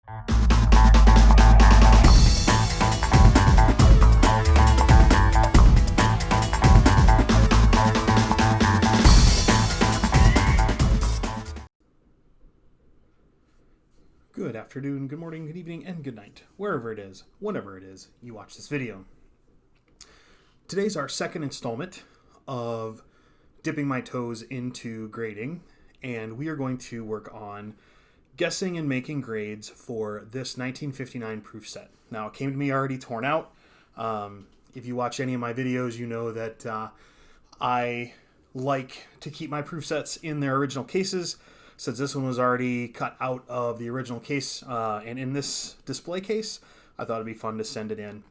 Good afternoon, good morning, good evening, and good night, wherever it is, whenever it is you watch this video. Today's our second installment of dipping my toes into grading, and we are going to work on guessing and making grades for this 1959 proof set. Now, it came to me already torn out. If you watch any of my videos, you know that I like to keep my proof sets in their original cases. Since this one was already cut out of the original case and in this display case, I thought it'd be fun to send it in.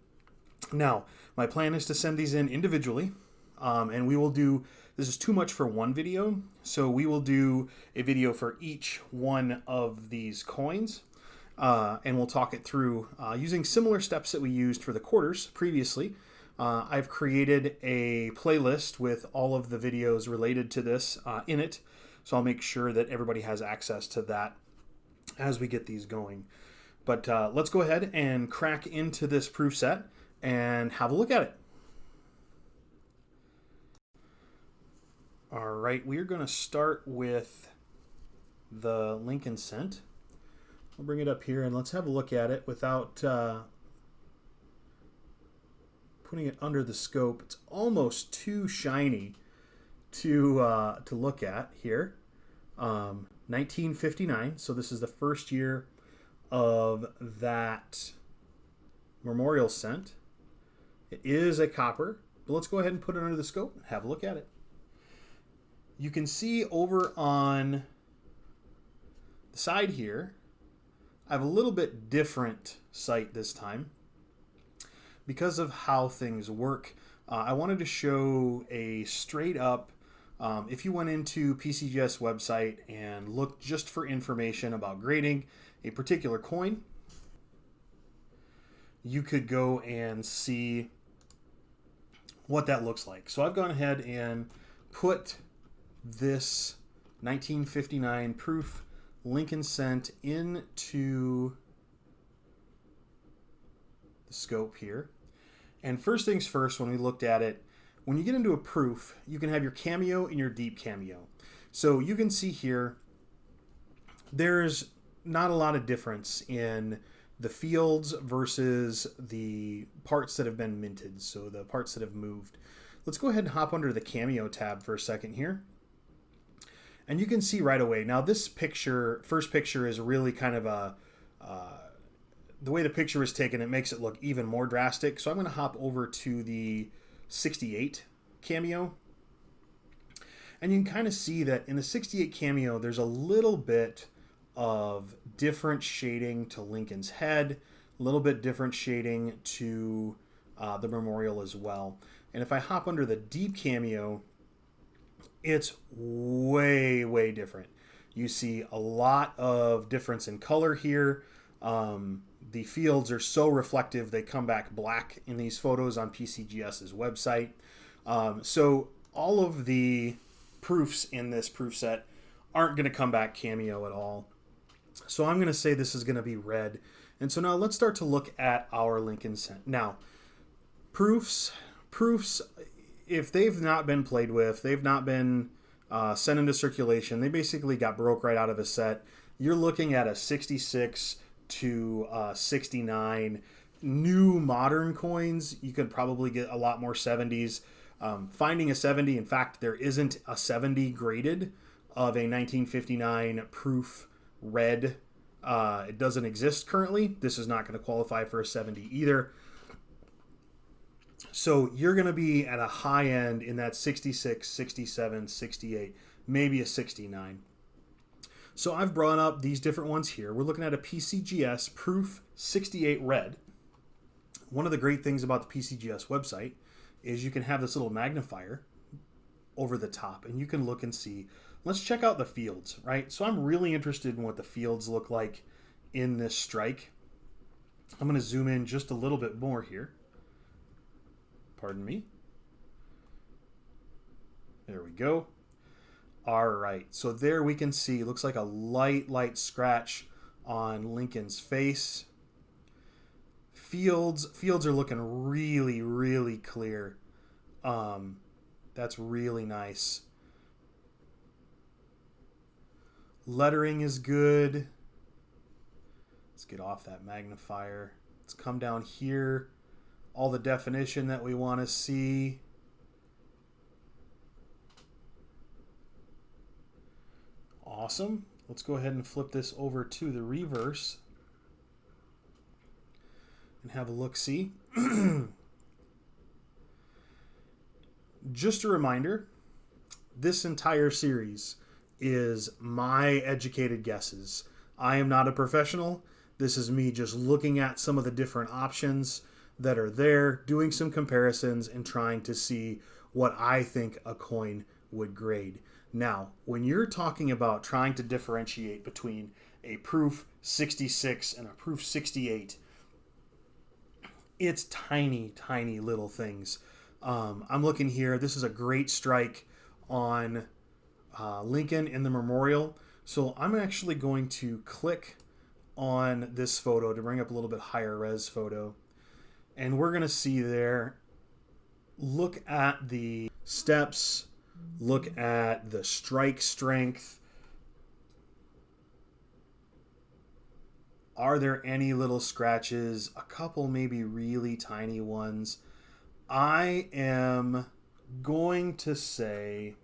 Now, my plan is to send these in individually, and we will do, this is too much for one video, so we will do a video for each one of these coins, and we'll talk it through using similar steps that we used for the quarters previously. I've created a playlist with all of the videos related to this in it. So I'll make sure that everybody has access to that as we get these going. But let's go ahead and crack into this proof set and have a look at it. All right, we're going to start with the Lincoln cent. I'll bring it up here and let's have a look at it without putting it under the scope. It's almost too shiny to look at here. 1959, so this is the first year of that memorial cent. It is a copper, but let's go ahead and put it under the scope and have a look at it. You can see over on the side here, I have a little bit different sight this time because of how things work. I wanted to show a straight up, if you went into PCGS website and looked just for information about grading a particular coin, you could go and see what that looks like. So I've gone ahead and put this 1959 proof Lincoln cent into the scope here. And first things first, when we looked at it, when you get into a proof, you can have your cameo and your deep cameo. So you can see here, there's not a lot of difference in the fields versus the parts that have been minted, so the parts that have moved. Let's go ahead and hop under the cameo tab for a second here. And you can see right away, now this picture, first picture is really kind of a, the way the picture is taken, it makes it look even more drastic. So I'm going to hop over to the 68 cameo, and you can kind of see that in the 68 cameo there's a little bit of different shading to Lincoln's head, a little bit different shading to the memorial as well. And if I hop under the deep cameo, it's way different. You see a lot of difference in color here. The fields are so reflective, they come back black in these photos on PCGS's website. So all of the proofs in this proof set aren't going to come back cameo at all. So I'm going to say this is going to be red. And so now let's start to look at our Lincoln cent. Now, proofs, if they've not been played with, they've not been sent into circulation, they basically got broke right out of a set. You're looking at a 66 to 69. New modern coins, you could probably get a lot more 70s. Finding a 70, in fact, there isn't a 70 graded of a 1959 proof red. It doesn't exist currently. This is not going to qualify for a 70 either. So you're going to be at a high end in that 66, 67, 68, maybe a 69. So I've brought up these different ones here. We're looking at a PCGS Proof 68 Red. One of the great things about the PCGS website is you can have this little magnifier over the top and you can look and see. Let's check out the fields, right? So I'm really interested in what the fields look like in this strike. I'm going to zoom in just a little bit more here. Pardon me. There we go. All right, so there we can see, looks like a light scratch on Lincoln's face. Fields are looking really, really clear. That's really nice. Lettering is good. Let's get off that magnifier. Let's come down here. All the definition that we want to see. Awesome. Let's go ahead and flip this over to the reverse and have a look-see. Just a reminder, this entire series is my educated guesses. I am not a professional. This is me just looking at some of the different options that are there, doing some comparisons, and trying to see what I think a coin would grade. Now, when you're talking about trying to differentiate between a proof 66 and a proof 68, it's tiny, tiny little things. I'm looking here. This is a great strike on Lincoln in the memorial. So I'm actually going to click on this photo to bring up a little bit higher res photo. And we're going to see there, look at the steps, look at the strike strength. Are there any little scratches? A couple maybe really tiny ones. I am going to say,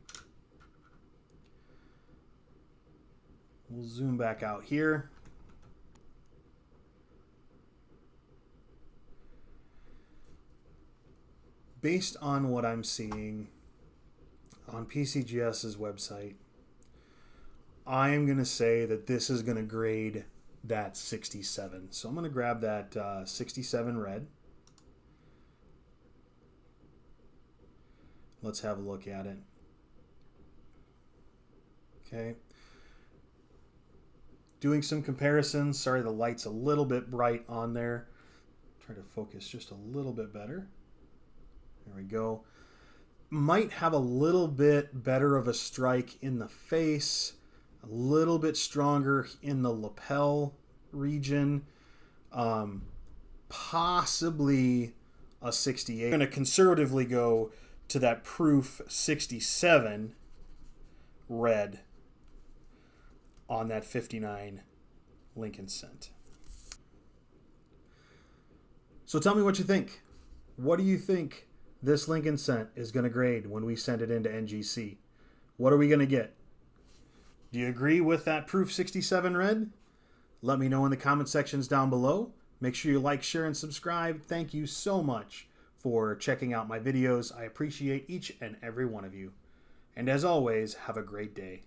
we'll zoom back out here. Based on what I'm seeing on PCGS's website, I am going to say that this is going to grade that 67. So I'm going to grab that 67 red. Let's have a look at it. Okay. Doing some comparisons. Sorry, the light's a little bit bright on there. Try to focus just a little bit better. There we go. Might have a little bit better of a strike in the face, a little bit stronger in the lapel region, possibly a 68. I'm going to conservatively go to that proof 67 red on that 59 Lincoln cent. So tell me what you think. What do you think this Lincoln cent is going to grade when we send it into NGC? What are we going to get? Do you agree with that proof 67 red? Let me know in the comment sections down below. Make sure you like, share, and subscribe. Thank you so much for checking out my videos. I appreciate each and every one of you. And as always, have a great day.